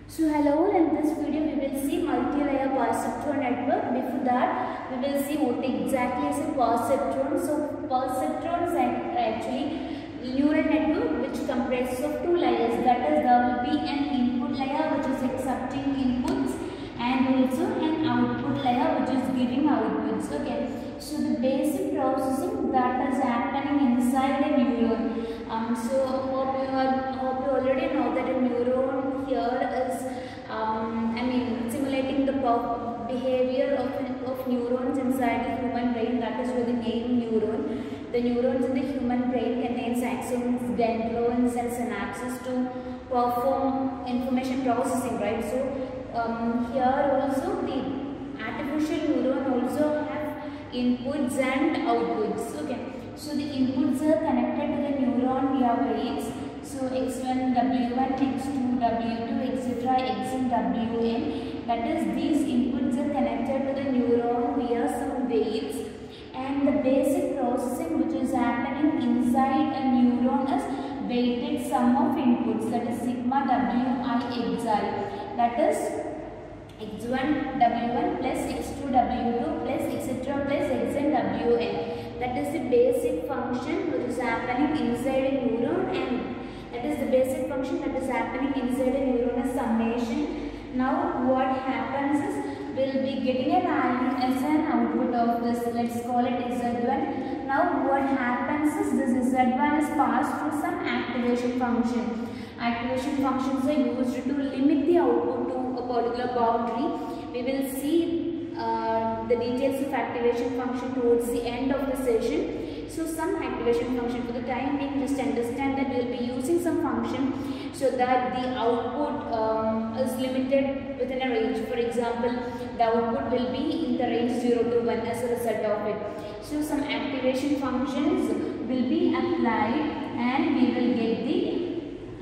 So hello, in this video we will see multi-layer perceptron network. Before that, we will see what exactly is a perceptron. So perceptrons are actually neural network which comprises of two layers. That is, there will be an input layer which is accepting inputs and also an output layer which is giving outputs. Okay. So the basic processing that is happening inside a neuron. So hope you already know that a neuron here is simulating the behavior of neurons inside the human brain. That is why the name neuron. The neurons in the human brain contains axons, dendrons and synapses to perform information processing, right? So here also the artificial neuron also have inputs and outputs. Okay. So the inputs are connected to the neuron via weights. So x1, w1, x2, w2, etc., xn, wn. That is, these inputs are connected to the neuron via some weights. And the basic processing which is happening inside a neuron is weighted sum of inputs. That is sigma wi xi. That is x1 w1 plus x2 w2 plus etc. plus xn wn. That is the basic function which is happening inside a neuron, and that is the basic function that is happening inside a neuron as summation. Now what happens is we'll be getting a value as an output of this. Let's call it z1. Now what happens is this z1 is passed through some activation function. Activation functions are used to limit the output to a particular boundary. We will see the details of activation function towards the end of the session. So some activation function, for the time being, just understand that we will be using some function so that the output is limited within a range. For example, the output will be in the range 0 to 1 as a result of it. So some activation functions will be applied and we will get the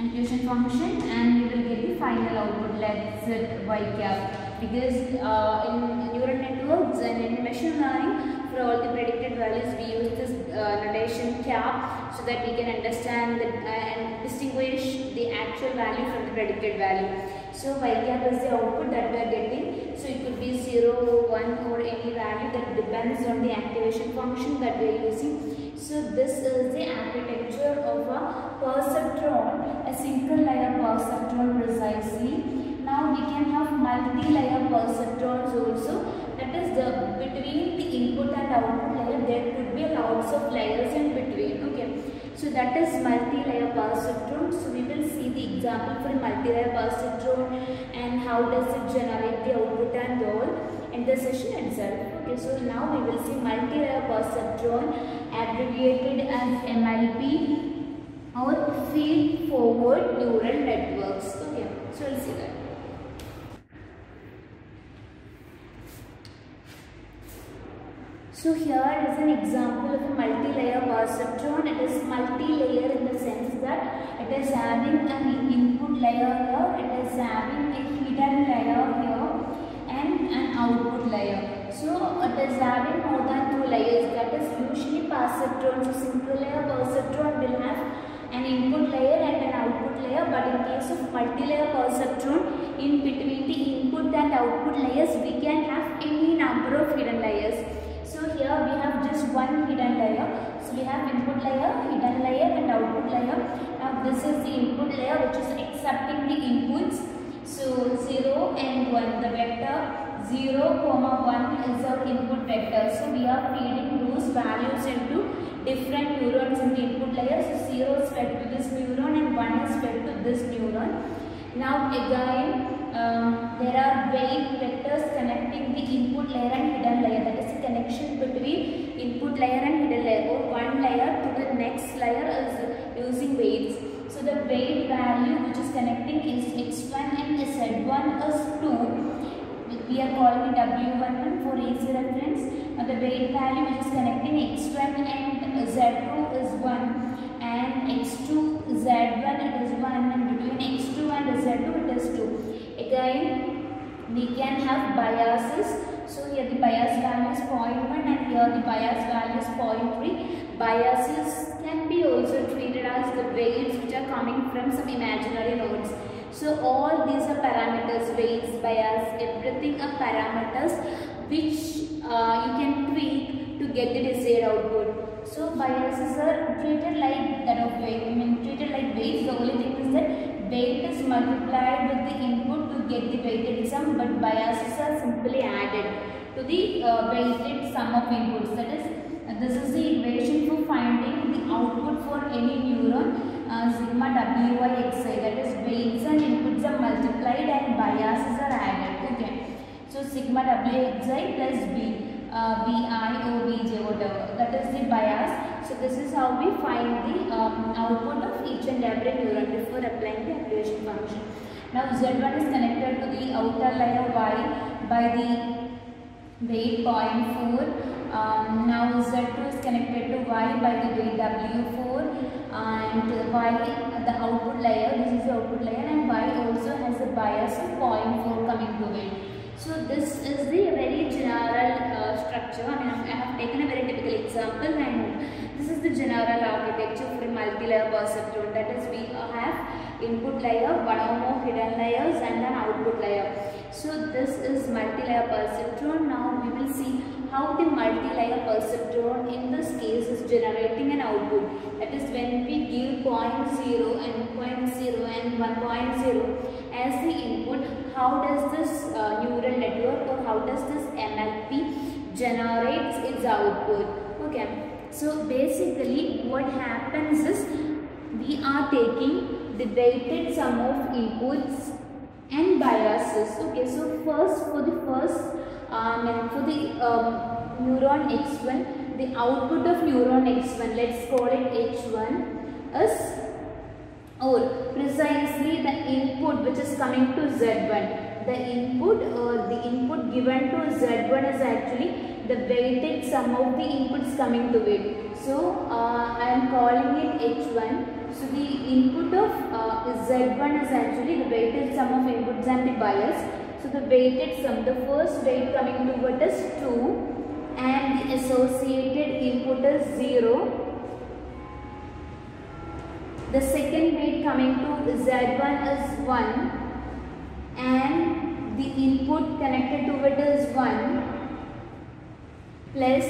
activation function and we will get the final output, let's say y cap. Because in neural networks and in machine learning, for all the predicted values we use this notation cap so that we can understand and distinguish the actual value from the predicted value. So y cap is the output that we are getting. So it could be 0, 1 or any value that depends on the activation function that we are using. So this is the architecture of a perceptron, a single layer perceptron precisely. Now we can have multi-layer perceptrons also. That is, between the input and output layer there could be lots of layers in between. Okay. So that is multi-layer perceptron. So we will see the example for a multi-layer perceptron and how does it generate the output and all in the session itself. Okay. So now we will see multi-layer perceptron, abbreviated as MLP or feed-forward neural networks. Okay. So we'll see that. So here is an example of a multi-layer perceptron. It is multi-layer in the sense that it is having an input layer here, it is having a hidden layer here and an output layer. So it is having more than two layers. That is usually perceptron. So single layer perceptron will have an input layer and an output layer, but in case of multi-layer perceptron, in between the input and output layers we can have any number of hidden layers. So here we have just one hidden layer. So we have input layer, hidden layer and output layer. Now this is the input layer which is accepting the inputs. So 0 and 1, the vector 0, 1 is our input vector. So we are feeding those values into different neurons in the input layer. So 0 is fed to this neuron and 1 is fed to this neuron. Now again there are weight vectors connecting the input layer and hidden layer. That is the connection between input layer and hidden layer, or one layer to the next layer is using weights. So the weight value which is connecting is x1 and z1 is 2. We are calling it w11 for easy reference. Now the weight value which is connecting x1 and z2 is 1 and x2 z1 it is 1 and between x2 and z2 it is 2. Again we can have biases. So here the bias value is 0.1 and here the bias value is 0.3. Biases can be also treated as the weights which are coming from some imaginary nodes. So all these are parameters, weights, bias, everything are parameters which you can tweak to get the desired output. So biases are treated like that of weight. Treated like weights. The only thing is that weight is multiplied with the input to get the weighted sum, but biases are simply added to the weighted sum of inputs. That is, this is the equation for finding the output for any neuron. Sigma Wi(xi), that is, weights and inputs are multiplied and biases are added. Okay. So sigma Wi(xi) plus Bi or Bj, whatever. That is the bias. So this is how we find the output of each and every neuron before applying the activation function. Now Z1 is connected to the outer layer Y by the weight 0.4. Now Z2 is connected to Y by the weight W4, and Y the output layer, this is the output layer, and Y also has a bias of 0.4 coming to it. So this is the very general structure. I have taken a very typical example, and this is the general architecture for a multi-layer perceptron. That is, we have input layer, one or more hidden layers, and an output layer. So this is multi-layer perceptron. Now we will see how the multi-layer perceptron in this case is generating an output. That is, when we give 0.0 and 0.0 and 1.0 as the input, how does this neural network or how does this MLP generates its output? Okay. So basically what happens is we are taking the weighted sum of inputs and biases. Okay, so for the neuron X1, the output of neuron X1, let's call it H1, is, or precisely the input which is coming to Z1. The input given to Z1 is actually the weighted sum of the inputs coming to it. So I am calling it H1. So the input of Z1 is actually the weighted sum of inputs and the bias. So the weighted sum, the first weight coming to it is 2 and the associated input is 0. The second weight coming to Z1 is 1 and the input connected to it is 1 plus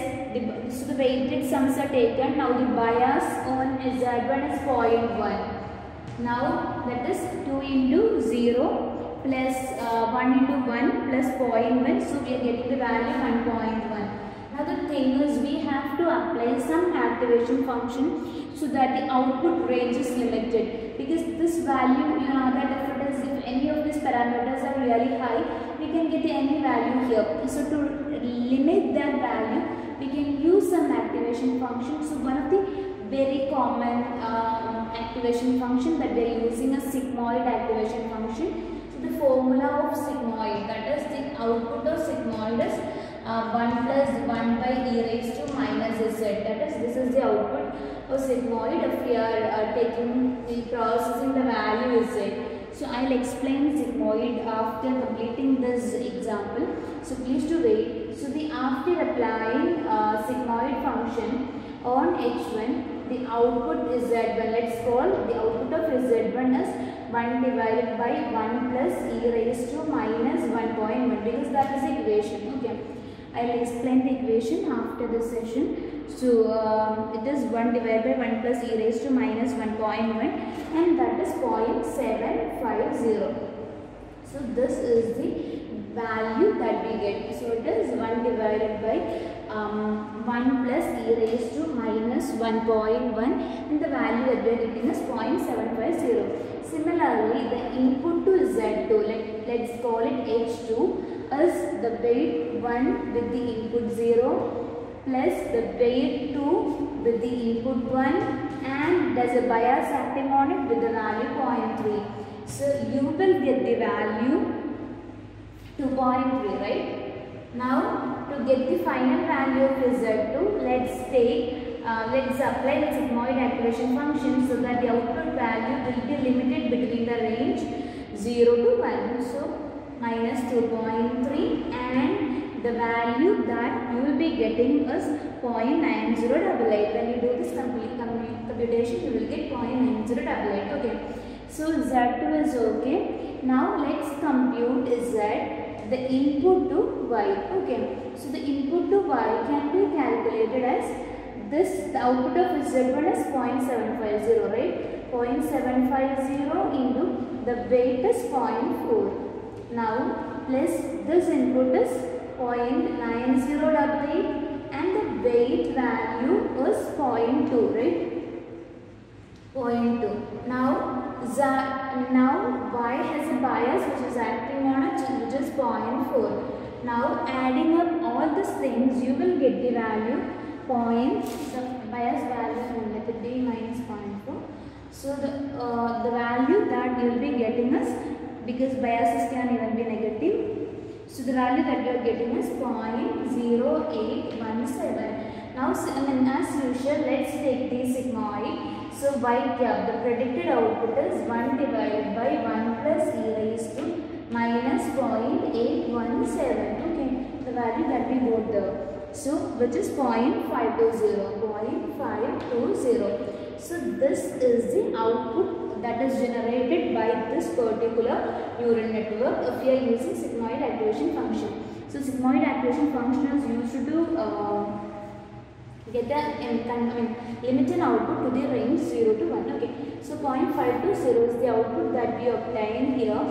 so the weighted sums are taken. Now the bias on Z1 is 0.1. Now that is 2 into 0 plus 1 into 1 plus 0.1. So we are getting the value 1.1. Now the thing is, we have to apply some activation function so that the output range is limited, because this value, you know that if any of these parameters are really high, we can get any value here. So to limit that value, we can use some activation function. So one of the very common activation function that we are using is sigmoid activation function. So the formula of sigmoid, that is the output of sigmoid is 1 plus 1 by e raised to minus z. That is, this is the output of sigmoid if we are processing the value z. So I will explain sigmoid after completing this example. So please do wait. So after applying sigmoid function on H1, the output is Z1. Let's call the output of Z1 as 1 divided by 1 plus e raised to minus 1.1, because that is the equation. Okay. I will explain the equation after this session. So it is 1 divided by 1 plus e raised to minus 1.1 and that is 0.750. So this is the value that we get. So it is 1 divided by 1 plus e raised to minus 1.1 and the value that we are getting is 0.750. Similarly, the input to Z2, let's call it H2, is the weight 1 with the input 0 plus the weight 2 with the input 1 and there's a bias acting on it with the value 0.3. So you will get the value 2.3, right? Now to get the final value of Z2, let's apply the sigmoid activation function so that the output value will be limited between the range 0 to 1. So minus 2.3 and the value that you will be getting is 0.9088. When you do this complete computation, you will get 0.9088. Okay. So Z2 is okay. Now let's compute Z, the input to Y. Okay. So the input to Y can be calculated as this. The output of Z1 is 0.750, right? 0.750 into the weight is 0.4. Now plus this input is 0.9088 and the weight value is 0.2, right? 0.2. Now Y has a bias which is acting on it, which is 0.4. Now adding up all these things, you will get the value bias value in method D minus 0.4. So the value that you will be getting is, because biases can even be negative, so the value that you are getting is 0.0817. Now as usual, let's take the sigmoid. So y cap, the predicted output is 1 divided by 1 plus e raised to minus 0.817. Okay, the value that we got there. So which is 0.520. So this is the output that is generated by this particular neural network if we are using sigmoid activation function. So sigmoid activation function is used to get the limit and output to the range 0 to 1. Okay, so 0.520 is the output that we obtain here,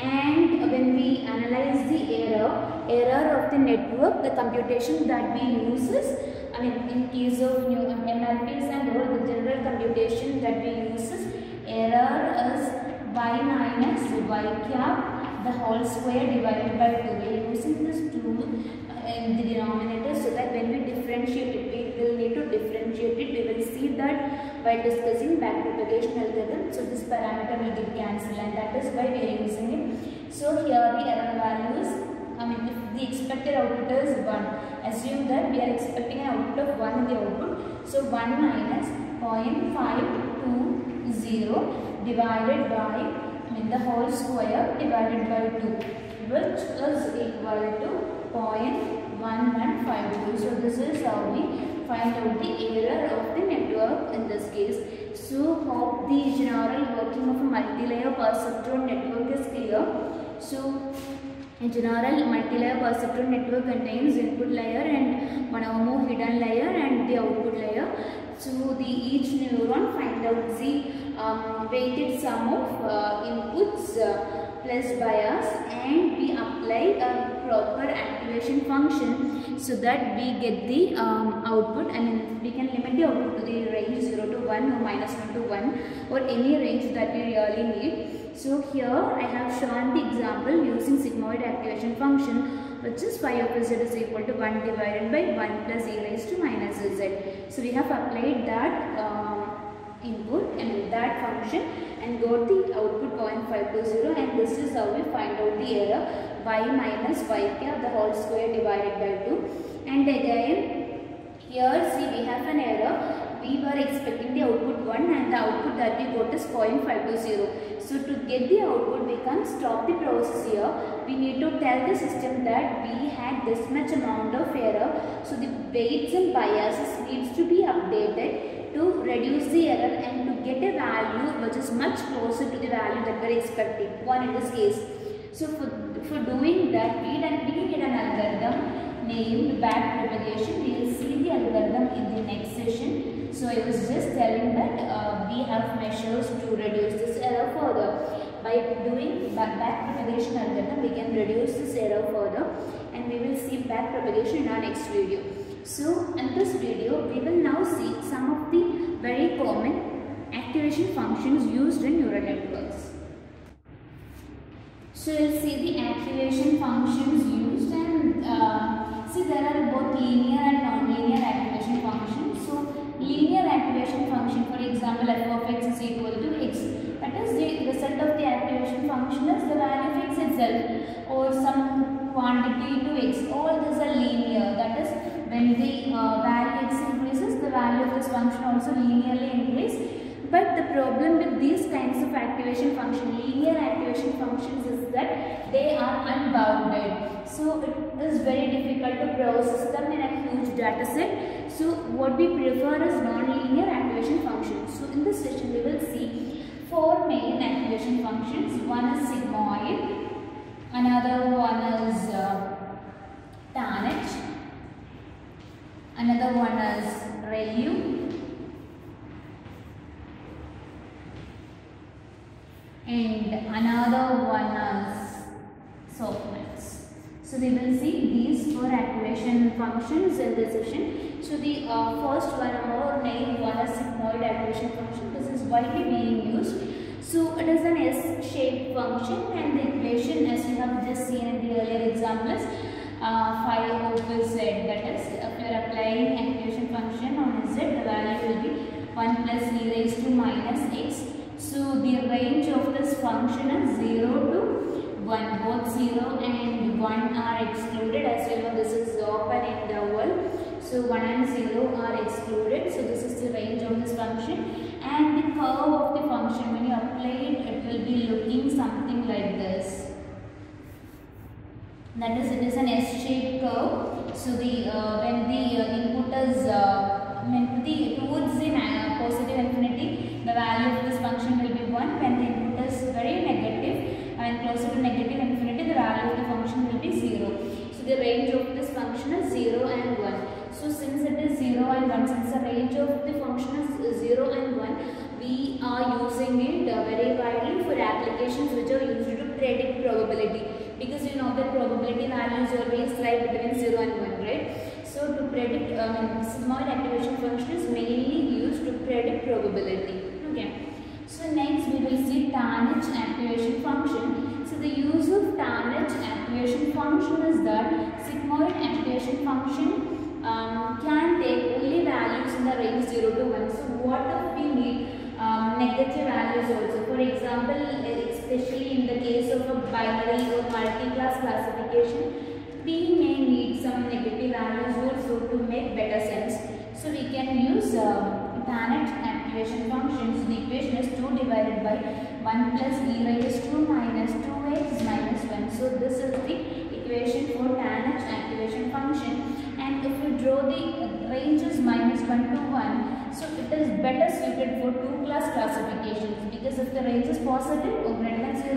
and when we analyze the error of the network, the computation that we use is, in case of NLPs and all, the general computation that we use is error is y minus y cap the whole square divided by 2. We are using this 2 in the denominator so that when we differentiate it, we will need to differentiate it. We will see that by discussing backpropagation algorithm. So this parameter will get cancelled, and that is why we are using it. So here the error value is, if the expected output is 1, assume that we are expecting an output of 1 in the output. So 1 minus 0.520 divided by the whole square divided by 2, which is equal to 0.1152. So this is how we find out the error of the network in this case. So hope the general working of a multi-layer perceptron network is clear. So a general multi-layer perceptron network contains input layer and one or more hidden layer and the output layer. So each neuron find out the weighted sum of inputs plus bias, and we apply a proper activation function so that we get the output. We can limit the output to the range 0 to 1 or minus 1 to 1 or any range that we really need. So here I have shown the example using sigmoid activation function, which is phi of z is equal to 1 divided by 1 plus e raised to minus z. So we have applied that input and that function and got the output 0.520, and this is how we find out the error y minus y cap the whole square divided by 2. And again here see we have an error. We were expecting the output 1 and the output that we got is 0.520. So to get the output, we can't stop the process here. We need to tell the system that we had this much amount of error. So the weights and biases needs to be updated to reduce the error and to get a value which is much closer to the value that we are expecting, 1 in this case. So for doing that, we need an algorithm named backpropagation. We will see the algorithm in the next session. So I was just telling that we have measures to reduce this error further. By doing backpropagation algorithm, we can reduce this error further, and we will see backpropagation in our next video. So in this video, we will now see some of the very common activation functions used in neural networks. So we'll see the activation functions used, and see there are both linear and non-linear activation functions. So linear activation function, for example, f of x is equal to x. That is the result of the activation function is the value of x itself or some quantity to x. All these are linear. That is when the value x increases, the value of this function also linearly increases. But the problem with these kinds of activation function, linear activation functions, is that they are unbounded. So it is very difficult to process them in a huge data set. So what we prefer is non-linear activation functions. So in this session we will see four main activation functions. One is sigmoid, another one is tanh, another one is ReLU, and another one is softmax. So we will see these four activation functions in this session. So the first one, or main one, is sigmoid activation function. This is widely being used. So it is an S-shaped function, and the equation, as you have just seen in the earlier example, is phi over z. That is, if you are applying activation function on z, the value will be 1 plus e raised to minus x. So the range of this function is 0 to 1. Both 0 and 1 are excluded. As you know, this is open interval. So 1 and 0 are excluded. So this is the range of this function. And the curve of the function, when you apply it, it will be looking something like this. That is, it is an S-shaped curve. So the when the input is towards the positive infinity, the value of this function will be 1. When the input is very negative and closer to negative infinity, the value of the function will be 0. So the range of this function is 0 and 1. So since it is 0 and 1, since the range of the function is 0 and 1, we are using it very widely for applications which are used to predict probability. Because you know that probability values always lie between 0 and 1, right? So to predict, sigmoid activation function is mainly used to predict probability. Okay. So next we will see tanh activation function. So the use of tanh activation function is that sigmoid activation function can take only values in the range 0 to 1. So what if we need negative values also? For example, especially in the case of a binary or multi-class classification, we may need some negative values also to make better sense. So we can use tanh activation function. So the equation is 2 divided by 1 plus e raised to minus 2x minus 1. So this is the equation for tanh activation function. And if you draw the ranges minus 1 to 1, so it is better suited for two-class classifications, because if the range is positive or greater than 0,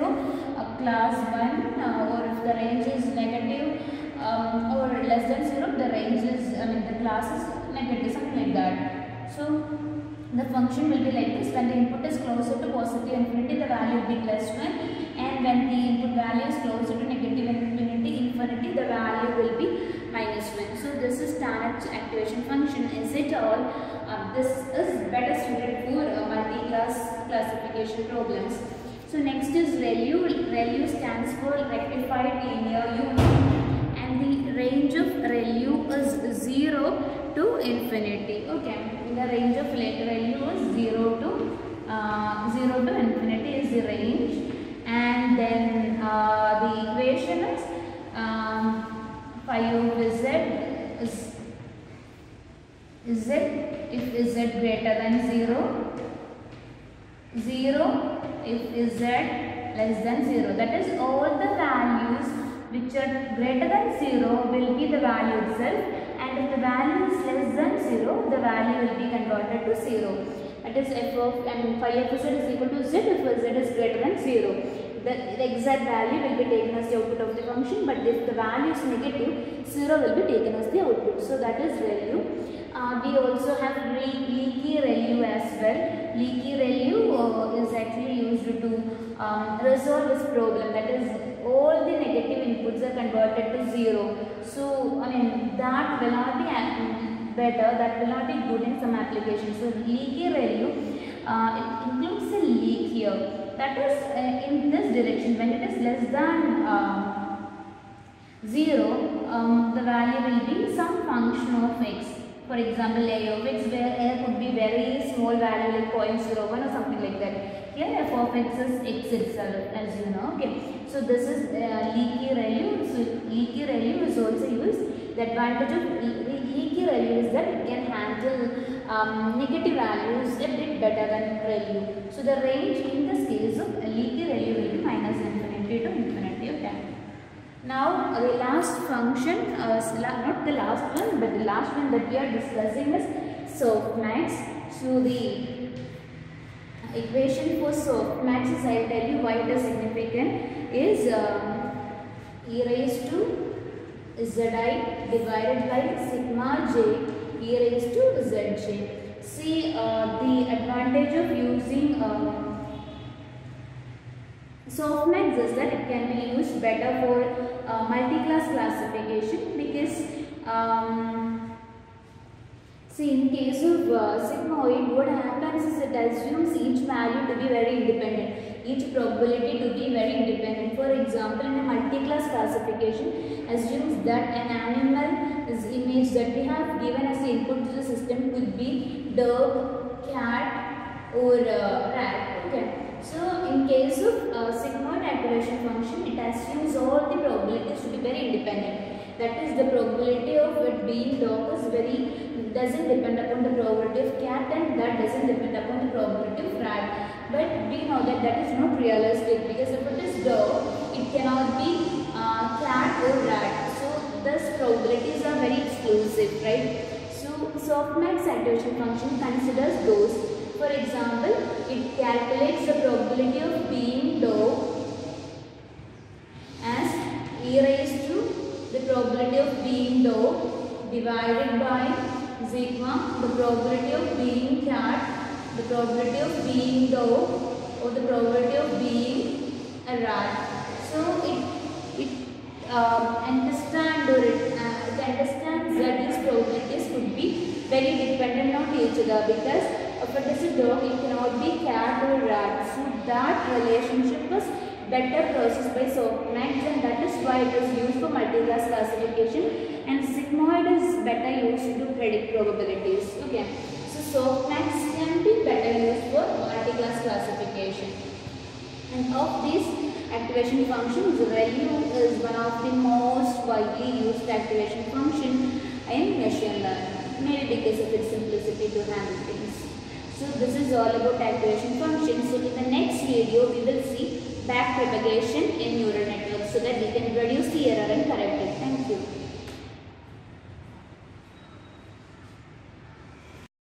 class 1, or if the range is negative or less than 0, the range is, the class is negative, something like that. So the function will be like this: when the input is closer to positive infinity, the value will be plus 1, and when the input value is closer to negative infinity, the value will be minus 1. So this is tanh activation function. Is it all? This is better suited for multi-class classification problems. So next is ReLU. ReLU stands for rectified linear union, and the range of ReLU is 0 to infinity. Okay, the range of ReLU is 0 to infinity is the range, and then the equation is phi over z is z if z greater than 0, 0 if z less than 0. That is, all the values which are greater than 0 will be the value itself, and if the value is less than 0, the value will be converted to 0. That is, f of phi of z is equal to z if z is greater than 0. The exact value will be taken as the output of the function, but if the value is negative, 0 will be taken as the output. So that is ReLU. We also have leaky ReLU as well. Leaky ReLU is actually used to resolve this problem. That is, all the negative inputs are converted to 0. So that will not be better. That will not be good in some applications. So leaky ReLU, it includes a leak here. That is in this direction. When it is less than 0, the value will be some function of x. For example, a of x, where a could be very small value like 0.01 or something like that. Here f of x is x itself, as you know. Okay, so this is leaky ReLU. So leaky ReLU is also used. The advantage of leaky ReLU is that it can handle negative values a bit better than ReLU. So the range in this case of leaky ReLU will be minus infinity to infinity. Okay. Now the last function, not the last one, but the last one that we are discussing is softmax. So the equation for softmax is, I'll tell you why it is significant, is e raised to zi divided by sigma j e raised to zj. See, the advantage of using softmax is that it can be used better for multi-class classification, because see, in case of sigmoid, what happens is it assumes each value to be very independent, each probability to be very independent. For example, in a multi-class classification, assumes that an animal's image that we have given as the input to the system could be dog, cat, or rat. Okay. So, in case of sigmoid activation function, it assumes all the probabilities to be very independent. That is, the probability of it being dog is doesn't depend upon the probability of cat, and that doesn't depend upon the probability of rat. But we know that that is not realistic, because if it is dog, it cannot be cat or rat. So thus probabilities are very exclusive, right? So softmax activation function considers those. For example, it calculates the probability of being dog as e raised to the probability of being dog divided by sigma, the probability of being cat, the probability of being dog, or the probability of being a rat. So it understands that these probabilities could be very dependent on each other, because if it is a dog, it cannot be cat or rat. So that relationship was better processed by softmax, and that is why it was used for multi-class classification, and sigmoid is better used to predict probabilities. Okay, so softmax can be better used for multi-class classification. And of these activation functions, ReLU is one of the most widely used activation function in machine learning, maybe because of its simplicity to handle things. So this is all about activation functions. So in the next video, we will see back propagation in neural networks, so that we can reduce the error and correct